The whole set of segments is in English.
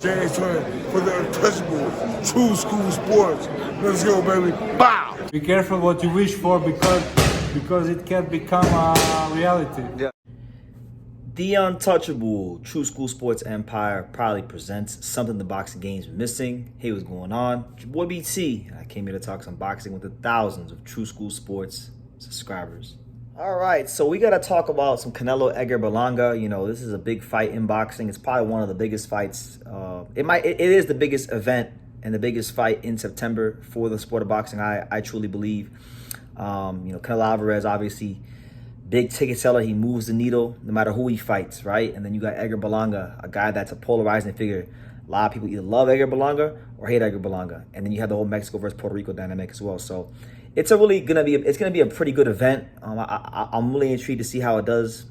James Turner for the untouchable true school sports. Let's go, baby. Bow! Be careful what you wish for because it can become a reality. Yeah. The untouchable True School Sports Empire proudly presents something the boxing game's missing. Hey, what's going on? It's your boy BT. I came here to talk some boxing with the thousands of True School Sports subscribers. All right, so we got to talk about some Canelo Edgar Berlanga. You know, this is a big fight in boxing. It's probably one of the biggest fights. It is the biggest event and the biggest fight in September for the sport of boxing. I truly believe. Canelo Alvarez, obviously, big ticket seller. He moves the needle no matter who he fights, right? And then you got Edgar Berlanga, a guy that's a polarizing figure. A lot of people either love Edgar Berlanga or hate Edgar Berlanga. And then you have the whole Mexico versus Puerto Rico dynamic as well. So it's gonna be a pretty good event. I'm really intrigued to see how it does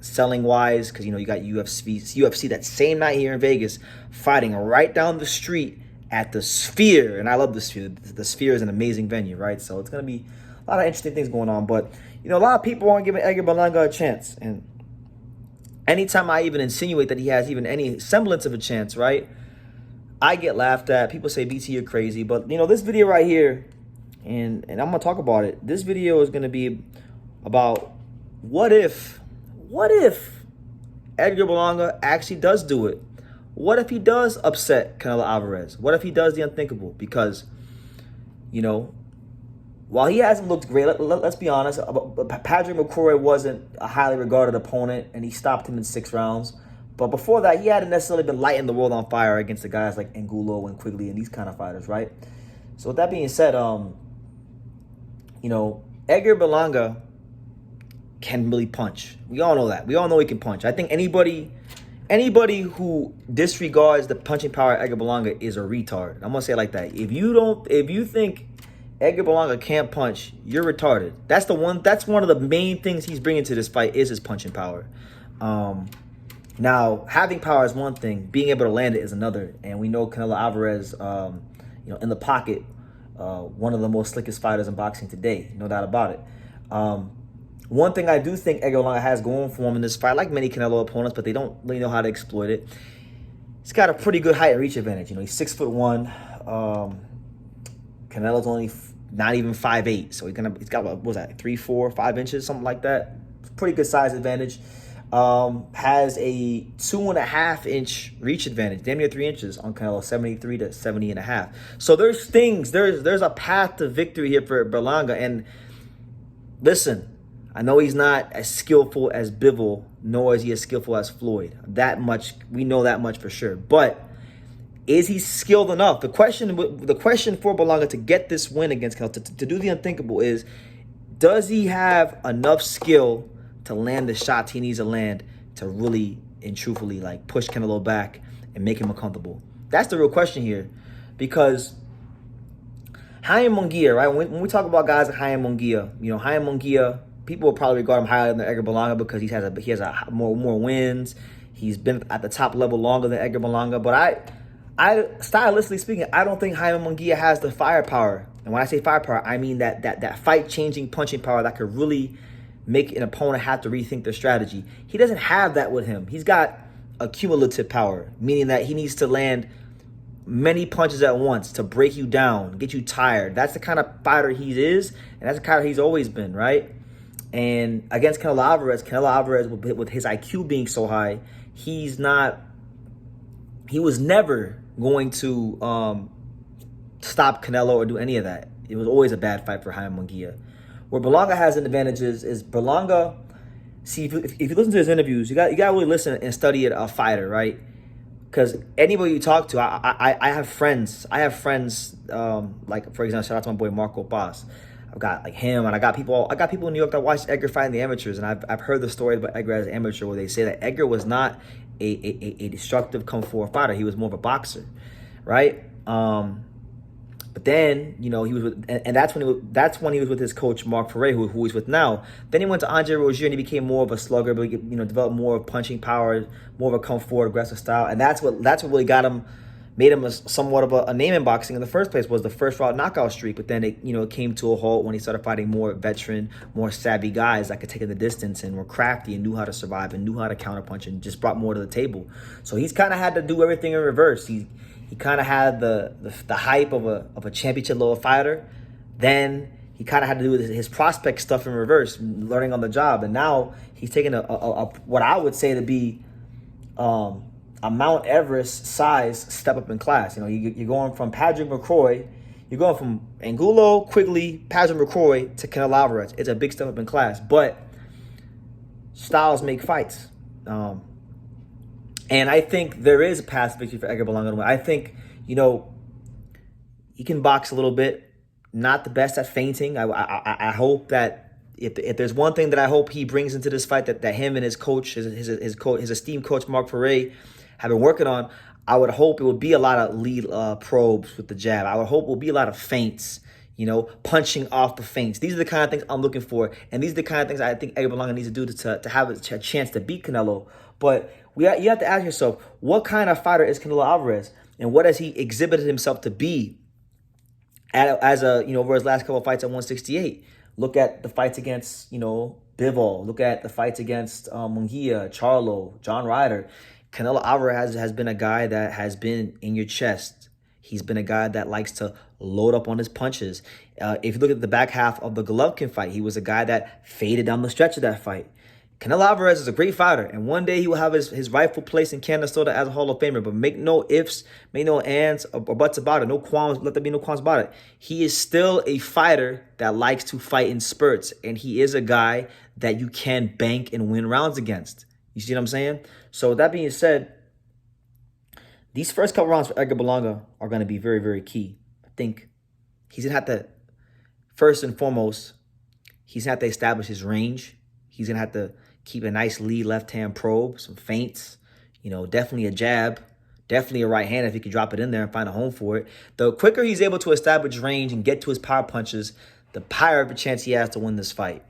selling wise, because you got UFC that same night here in Vegas fighting right down the street at the Sphere, and I love the Sphere. The Sphere is an amazing venue, right? So it's gonna be a lot of interesting things going on. But a lot of people aren't giving Edgar Berlanga a chance, and anytime I even insinuate that he has even any semblance of a chance, right, I get laughed at. People say, BT, you're crazy. But this video right here, and I'm gonna talk about it. This video is gonna be about what if Edgar Berlanga actually does do it? What if he does upset Canelo Alvarez? What if he does the unthinkable? Because while he hasn't looked great, let's be honest, Patrick McCrory wasn't a highly regarded opponent, and he stopped him in 6 rounds. But before that, he hadn't necessarily been lighting the world on fire against the guys like Angulo and Quigley and these kind of fighters, right? So with that being said, Edgar Berlanga can really punch. We all know that. We all know he can punch. I think anybody who disregards the punching power of Edgar Berlanga is a retard. I'm gonna say it like that. If you think Edgar Berlanga can't punch, you're retarded. That's one of the main things he's bringing to this fight is his punching power. Now, having power is one thing, being able to land it is another. And we know Canelo Alvarez, in the pocket, one of the most slickest fighters in boxing today, no doubt about it. One thing I do think Edgar Berlanga has going for him in this fight, like many Canelo opponents, but they don't really know how to exploit it. He's got a pretty good height and reach advantage. He's 6'1". Canelo's only not even 5'8", so he's got what was that, 3, 4, 5 inches, something like that. Pretty good size advantage. Has a 2.5 inch reach advantage, damn near 3 inches on Canelo, 73 to 70.5. So there's a path to victory here for Berlanga. And listen, I know he's not as skillful as Bivol, nor is he as skillful as Floyd. That much, we know that much for sure. But is he skilled enough? The question for Berlanga to get this win against Canelo, to do the unthinkable, is does he have enough skill to land the shots he needs to land to really and truthfully push Canelo back and make him uncomfortable? That's the real question here, because Ryan Munguia, right? When we talk about guys like Ryan Munguia, Ryan Munguia, people will probably regard him higher than Edgar Berlanga because he has more wins. He's been at the top level longer than Edgar Berlanga. But I stylistically speaking, I don't think Ryan Munguia has the firepower. And when I say firepower, I mean that fight-changing punching power that could really make an opponent have to rethink their strategy. He doesn't have that with him. He's got accumulative power, meaning that he needs to land many punches at once to break you down, get you tired. That's the kind of fighter he is, and that's the kind of he's always been, right? And against Canelo Alvarez with his IQ being so high, he was never going to stop Canelo or do any of that. It was always a bad fight for Ryan Munguia. Where Berlanga has an advantage is Berlanga. See, if you listen to his interviews, you got to really listen and study a fighter, right? Because anybody you talk to, I have friends. Like, for example, shout out to my boy Marco Boss. I've got him, and I got people in New York that watched Edgar fight in the amateurs, and I've heard the story about Edgar as an amateur where they say that Edgar was not a destructive come forward fighter. He was more of a boxer, right? But then, he was with, and that's when he was with his coach Mark Ferre, who he's with now. Then he went to Andre Rozier and he became more of a slugger, but developed more of punching power, more of a come forward aggressive style, and that's what really got him made him somewhat of a name in boxing in the first place was the first round knockout streak. But then it came to a halt when he started fighting more veteran, more savvy guys that could take in the distance and were crafty and knew how to survive and knew how to counterpunch and just brought more to the table. So he's kind of had to do everything in reverse. He kind of had the hype of a championship level fighter. Then he kind of had to do his prospect stuff in reverse, learning on the job. And now he's taking a what I would say to be a Mount Everest size step up in class. You're going from Patrick McCroy, you're going from Angulo, Quigley, Patrick McCroy to Canelo Alvarez. It's a big step up in class, but styles make fights. And I think there is a path to victory for Edgar Berlanga. I think, he can box a little bit. Not the best at feinting. I hope that if there's one thing that I hope he brings into this fight that him and his coach, his esteemed coach Mark Ferre have been working on, I would hope it would be a lot of lead probes with the jab. I would hope it would be a lot of feints, punching off the feints. These are the kind of things I'm looking for, and these are the kind of things I think Edgar Berlanga needs to do to have a chance to beat Canelo. But you have to ask yourself, what kind of fighter is Canelo Alvarez, and what has he exhibited himself to be over his last couple of fights at 168? Look at the fights against, Bivol. Look at the fights against Munguia, Charlo, John Ryder. Canelo Alvarez has been a guy that has been in your chest. He's been a guy that likes to load up on his punches. If you look at the back half of the Golovkin fight, he was a guy that faded down the stretch of that fight. Canelo Alvarez is a great fighter, and one day he will have his rightful place in Canada as a Hall of Famer. But make no ifs, make no ands or buts about it. No qualms. Let there be no qualms about it. He is still a fighter that likes to fight in spurts, and he is a guy that you can bank and win rounds against. You see what I'm saying? So with that being said, these first couple rounds for Edgar Berlanga are going to be very, very key. I think he's going to have to, first and foremost, he's going to have to establish his range. He's going to have to keep a nice lead left-hand probe, some feints, definitely a jab, definitely a right hand if he can drop it in there and find a home for it. The quicker he's able to establish range and get to his power punches, the higher of a chance he has to win this fight.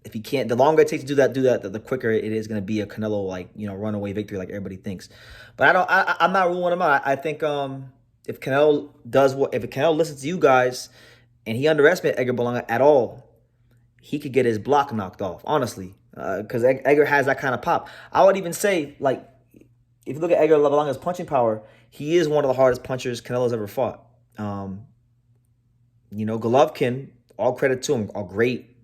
If he can't, the longer it takes to do that, the quicker it is going to be a Canelo runaway victory like everybody thinks. But I'm not ruling him out. I think if Canelo listens to you guys and he underestimates Edgar Berlanga at all, he could get his block knocked off, honestly, because Edgar has that kind of pop. I would even say, if you look at Edgar Berlanga's punching power, he is one of the hardest punchers Canelo's ever fought. Golovkin, all credit to him, a great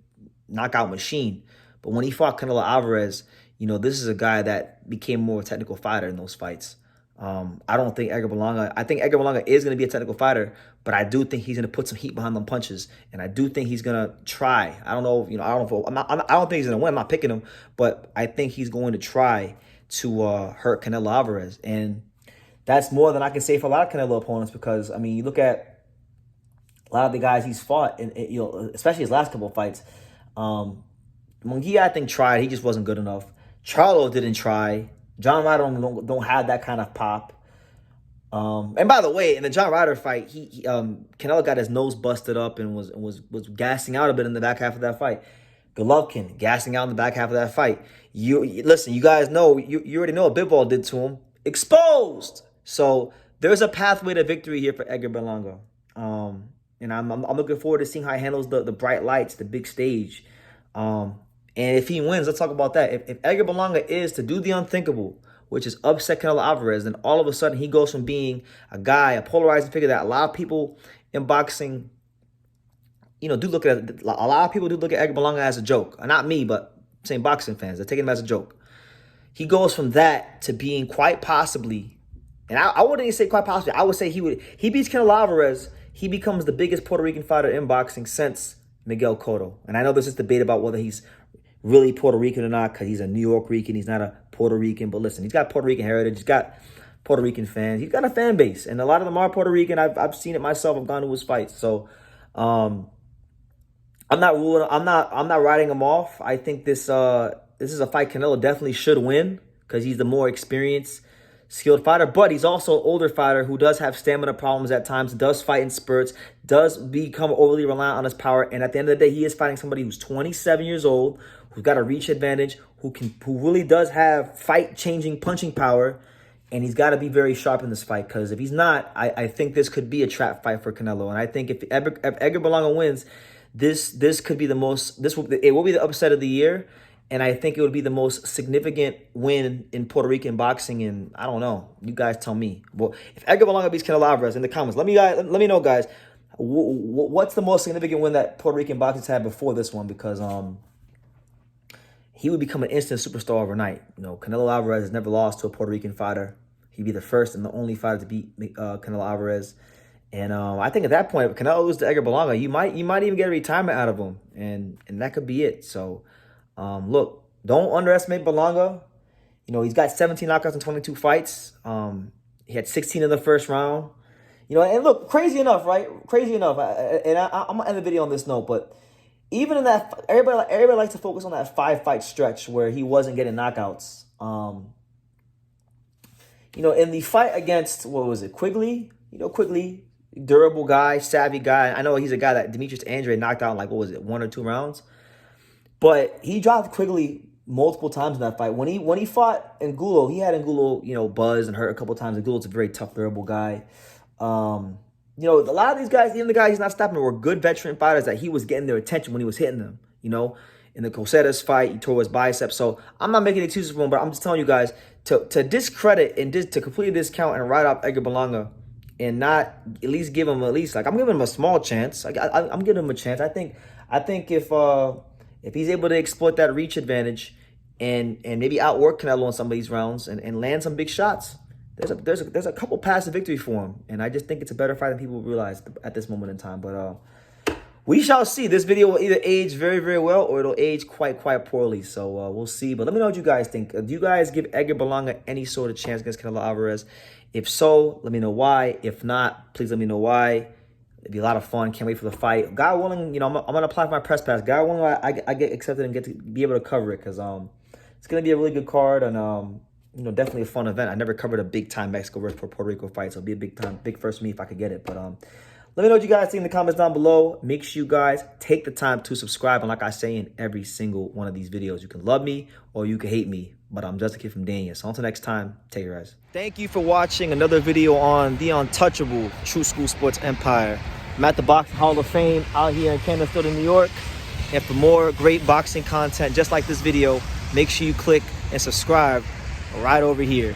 knockout machine. But when he fought Canelo Alvarez, this is a guy that became more of a technical fighter in those fights. I don't think Edgar Berlanga. I think Edgar Berlanga is going to be a technical fighter, but I do think he's going to put some heat behind them punches, and I do think he's going to try. I don't know. I don't think he's going to win. I'm not picking him, but I think he's going to try to hurt Canelo Alvarez, and that's more than I can say for a lot of Canelo opponents. Because you look at a lot of the guys he's fought, and especially his last couple of fights. Munguia, I think, tried. He just wasn't good enough. Charlo didn't try. John Ryder don't have that kind of pop. And by the way, in the John Ryder fight, Canelo got his nose busted up and was gassing out a bit in the back half of that fight. Golovkin gassing out in the back half of that fight. Listen, you guys know, you already know what Bivol did to him. Exposed. So there's a pathway to victory here for Edgar Berlanga. And I'm looking forward to seeing how he handles the bright lights, the big stage. And if he wins, let's talk about that. If Edgar Berlanga is to do the unthinkable, which is upset Canelo Alvarez, then all of a sudden he goes from being a guy, a polarizing figure that a lot of people in boxing, do look at. A lot of people do look at Edgar Berlanga as a joke. Not me, but same boxing fans. They're taking him as a joke. He goes from that to being quite possibly, and I wouldn't even say quite possibly, I would say he beats Canelo Alvarez, he becomes the biggest Puerto Rican fighter in boxing since Miguel Cotto. And I know there's this debate about whether he's really Puerto Rican or not, because he's a New York Rican. He's not a Puerto Rican. But listen, he's got Puerto Rican heritage. He's got Puerto Rican fans. He's got a fan base, and a lot of them are Puerto Rican. I've seen it myself. I've gone to his fights. So I'm not writing him off. I think this is a fight Canelo definitely should win, because he's the more experienced, skilled fighter. But he's also an older fighter who does have stamina problems at times, does fight in spurts, does become overly reliant on his power. And at the end of the day, he is fighting somebody who's 27 years old, who's got a reach advantage, who really does have fight-changing punching power. And he's got to be very sharp in this fight, because if he's not, I think this could be a trap fight for Canelo. And I think if Edgar Berlanga wins, this could be the most, it will be the upset of the year. And I think it would be the most significant win in Puerto Rican boxing. And I don't know, you guys tell me. Well, if Edgar Berlanga beats Canelo Alvarez, in the comments, let me know, guys. What's the most significant win that Puerto Rican boxers had before this one? Because he would become an instant superstar overnight. You know, Canelo Alvarez has never lost to a Puerto Rican fighter. He'd be the first and the only fighter to beat Canelo Alvarez. And I think at that point, if Canelo loses to Edgar Berlanga, you might even get a retirement out of him, and that could be it. So, look, don't underestimate Berlanga. You know, he's got 17 knockouts in 22 fights. He had 16 in the first round. You know, and look, crazy enough, right? Crazy enough. I'm gonna end the video on this note, but even in that, everybody likes to focus on that 5-fight stretch where he wasn't getting knockouts. You know, in the fight against, what was it, Quigley? You know, Quigley, durable guy, savvy guy. I know he's a guy that Demetrius Andrade knocked out in, like, what was it, 1 or 2 rounds? But he dropped Quigley multiple times in that fight. When he fought Angulo, he had Angulo, you know, buzzed and hurt a couple times. Angulo's a very tough, durable guy. You know, a lot of these guys, even the guys he's not stopping, were good veteran fighters that he was getting their attention when he was hitting them. You know, in the Cosetas fight, he tore his biceps. So I'm not making excuses for him, but I'm just telling you guys to discredit and to completely discount and write off Edgar Berlanga and not at least give him like, I'm giving him a small chance. I'm giving him a chance. I think if he's able to exploit that reach advantage and maybe outwork Canelo in some of these rounds and land some big shots, there's a couple paths to victory for him. And I just think it's a better fight than people realize at this moment in time. But we shall see. This video will either age very, very well or it'll age quite poorly. So we'll see. But let me know what you guys think. Do you guys give Edgar Berlanga any sort of chance against Canelo Alvarez? If so, let me know why. If not, please let me know why. It'd be a lot of fun. Can't wait for the fight. God willing, you know, I'm going to apply for my press pass. God willing, I get accepted and get to be able to cover it, because it's going to be a really good card and, you know, definitely a fun event. I never covered a big-time Mexico versus Puerto Rico fight, so it'll be a big first for me if I could get it. But let me know what you guys think in the comments down below. Make sure you guys take the time to subscribe. And like I say in every single one of these videos, you can love me or you can hate me, but I'm just a kid from Dania. So until next time, take care, guys. Thank you for watching another video on the untouchable True School Sports Empire. I'm at the Boxing Hall of Fame out here in Canada, New York. And for more great boxing content just like this video, make sure you click and subscribe right over here.